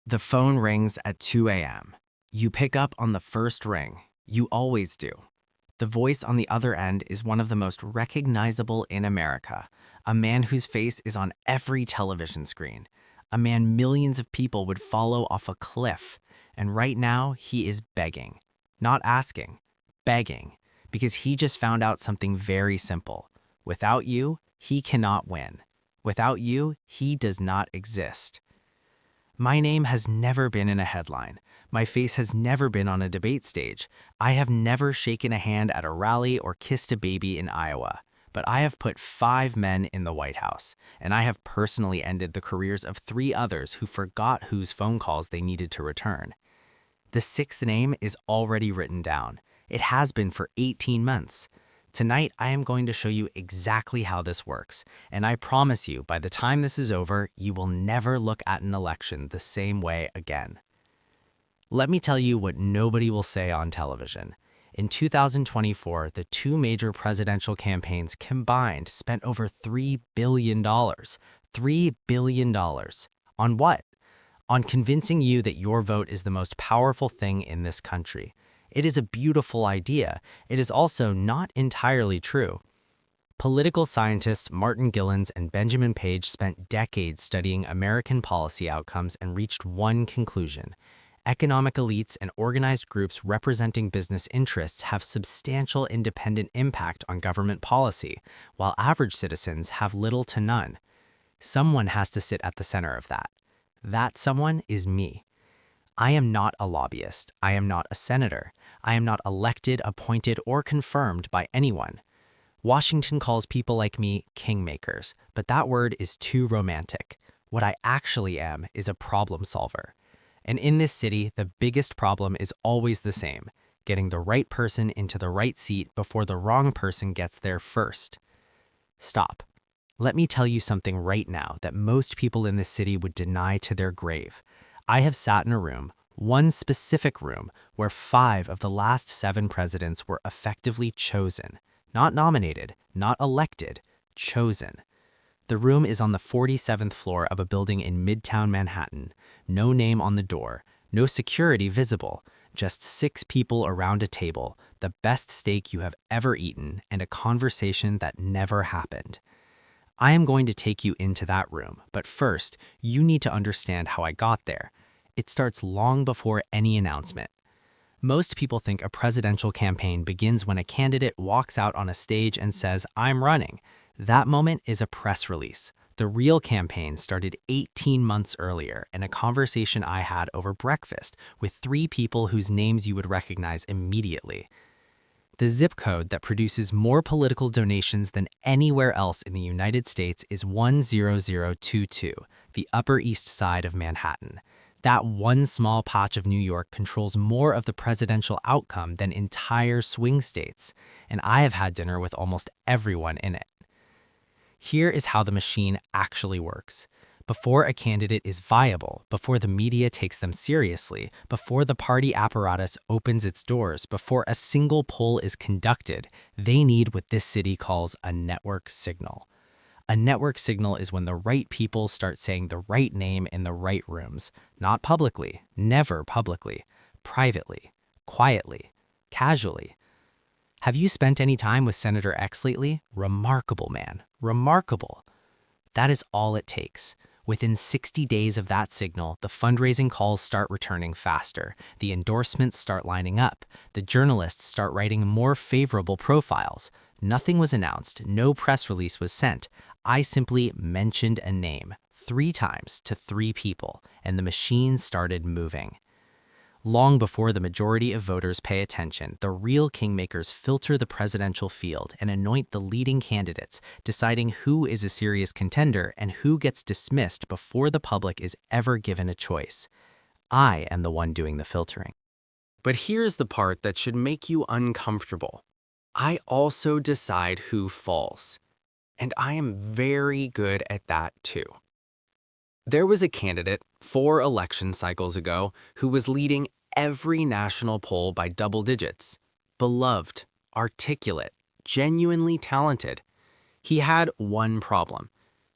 The phone rings at 2 a.m. You pick up on the first ring. You always do. The voice on the other end is one of the most recognizable in America, a man whose face is on every television screen, a man millions of people would follow off a cliff, and right now he is begging, not asking, begging, because he just found out something very simple. Without you, he cannot win. Without you, he does not exist. My name has never been in a headline. My face has never been on a debate stage. I have never shaken a hand at a rally or kissed a baby in Iowa. But I have put 5 men in the White House, and I have personally ended the careers of 3 others who forgot whose phone calls they needed to return. The 6th name is already written down. It has been for 18 months. Tonight, I am going to show you exactly how this works, and I promise you, by the time this is over, you will never look at an election the same way again. Let me tell you what nobody will say on television. In 2024, the 2 major presidential campaigns combined spent over $3 billion. $3 billion. On what? On convincing you that your vote is the most powerful thing in this country. It is a beautiful idea. It is also not entirely true. Political scientists Martin Gilens and Benjamin Page spent decades studying American policy outcomes and reached one conclusion. Economic elites and organized groups representing business interests have substantial independent impact on government policy, while average citizens have little to none. Someone has to sit at the center of that. That someone is me. I am not a lobbyist. I am not a senator. I am not elected, appointed, or confirmed by anyone. Washington calls people like me kingmakers, but that word is too romantic. What I actually am is a problem solver. And in this city, the biggest problem is always the same: getting the right person into the right seat before the wrong person gets there first. Stop. Let me tell you something right now that most people in this city would deny to their grave. I have sat in a room, one specific room, where 5 of the last 7 presidents were effectively chosen. Not nominated, not elected, chosen. The room is on the 47th floor of a building in Midtown Manhattan. No name on the door, no security visible, just 6 people around a table, the best steak you have ever eaten, and a conversation that never happened. I am going to take you into that room, but first, you need to understand how I got there. It starts long before any announcement. Most people think a presidential campaign begins when a candidate walks out on a stage and says, "I'm running." That moment is a press release. The real campaign started 18 months earlier in a conversation I had over breakfast with 3 people whose names you would recognize immediately. The zip code that produces more political donations than anywhere else in the United States is 10022, the Upper East Side of Manhattan. That one small patch of New York controls more of the presidential outcome than entire swing states, and I have had dinner with almost everyone in it. Here is how the machine actually works. Before a candidate is viable, before the media takes them seriously, before the party apparatus opens its doors, before a single poll is conducted, they need what this city calls a network signal. A network signal is when the right people start saying the right name in the right rooms, not publicly, never publicly, privately, quietly, casually. Have you spent any time with Senator X lately? Remarkable, man. Remarkable. That is all it takes. Within 60 days of that signal, the fundraising calls start returning faster, the endorsements start lining up, the journalists start writing more favorable profiles. Nothing was announced, no press release was sent. I simply mentioned a name 3 times to 3 people, and the machine started moving. Long before the majority of voters pay attention, the real kingmakers filter the presidential field and anoint the leading candidates, deciding who is a serious contender and who gets dismissed before the public is ever given a choice. I am the one doing the filtering. But here's the part that should make you uncomfortable. I also decide who falls. And I am very good at that too. There was a candidate 4 election cycles ago who was leading every national poll by double digits. Beloved, articulate, genuinely talented. He had one problem.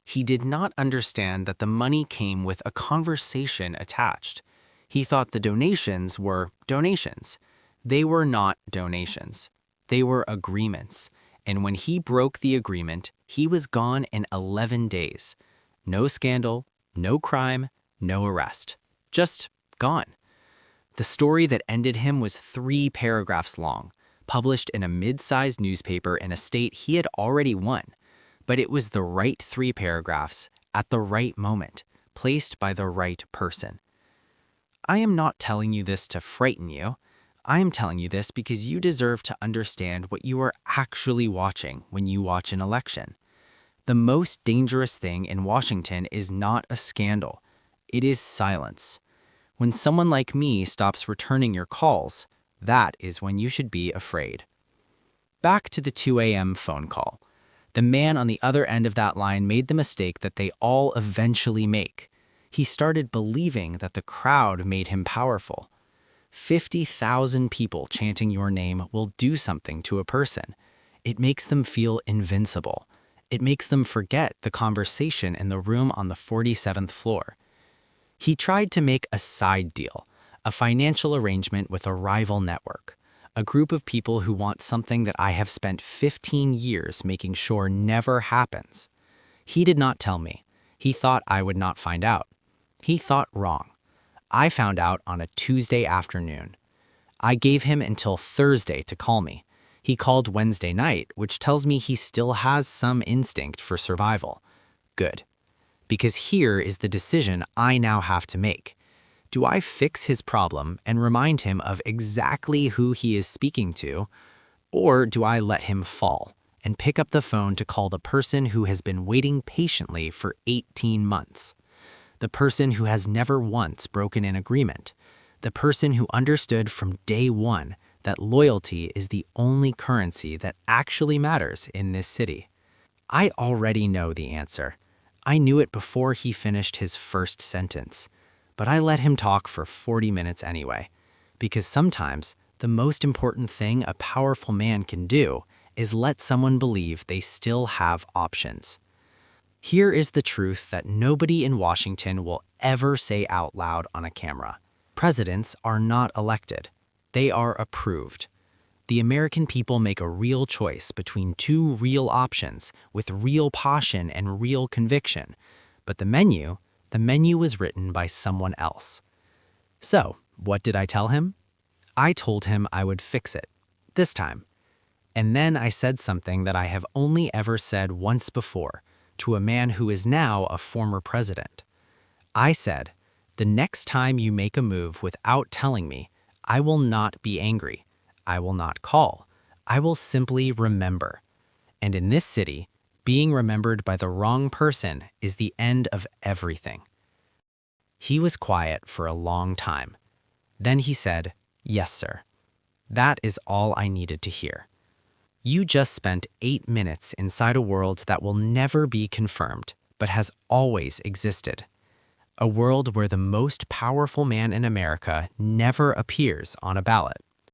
He did not understand that the money came with a conversation attached. He thought the donations were donations. They were not donations. They were agreements. And when he broke the agreement, he was gone in 11 days. No scandal, no crime, no arrest. Just gone. The story that ended him was 3 paragraphs long, published in a mid-sized newspaper in a state he had already won. But it was the right 3 paragraphs at the right moment, placed by the right person. I am not telling you this to frighten you. I am telling you this because you deserve to understand what you are actually watching when you watch an election. The most dangerous thing in Washington is not a scandal. It is silence. When someone like me stops returning your calls, that is when you should be afraid. Back to the 2 a.m. phone call. The man on the other end of that line made the mistake that they all eventually make. He started believing that the crowd made him powerful. 50,000 people chanting your name will do something to a person. It makes them feel invincible. It makes them forget the conversation in the room on the 47th floor. He tried to make a side deal, a financial arrangement with a rival network, a group of people who want something that I have spent 15 years making sure never happens. He did not tell me. He thought I would not find out. He thought wrong. I found out on a Tuesday afternoon. I gave him until Thursday to call me. He called Wednesday night, which tells me he still has some instinct for survival. Good. Because here is the decision I now have to make. Do I fix his problem and remind him of exactly who he is speaking to, or do I let him fall and pick up the phone to call the person who has been waiting patiently for 18 months? The person who has never once broken an agreement. The person who understood from day one that loyalty is the only currency that actually matters in this city. I already know the answer. I knew it before he finished his first sentence, but I let him talk for 40 minutes anyway, because sometimes the most important thing a powerful man can do is let someone believe they still have options. Here is the truth that nobody in Washington will ever say out loud on a camera. Presidents are not elected. They are approved. The American people make a real choice between 2 real options with real passion and real conviction. But the menu was written by someone else. So, what did I tell him? I told him I would fix it, this time. And then I said something that I have only ever said once before, to a man who is now a former president. I said, the next time you make a move without telling me, I will not be angry. I will not call. I will simply remember. And in this city, being remembered by the wrong person is the end of everything. He was quiet for a long time. Then he said, yes, sir. That is all I needed to hear. You just spent 8 minutes inside a world that will never be confirmed, but has always existed. A world where the most powerful man in America never appears on a ballot.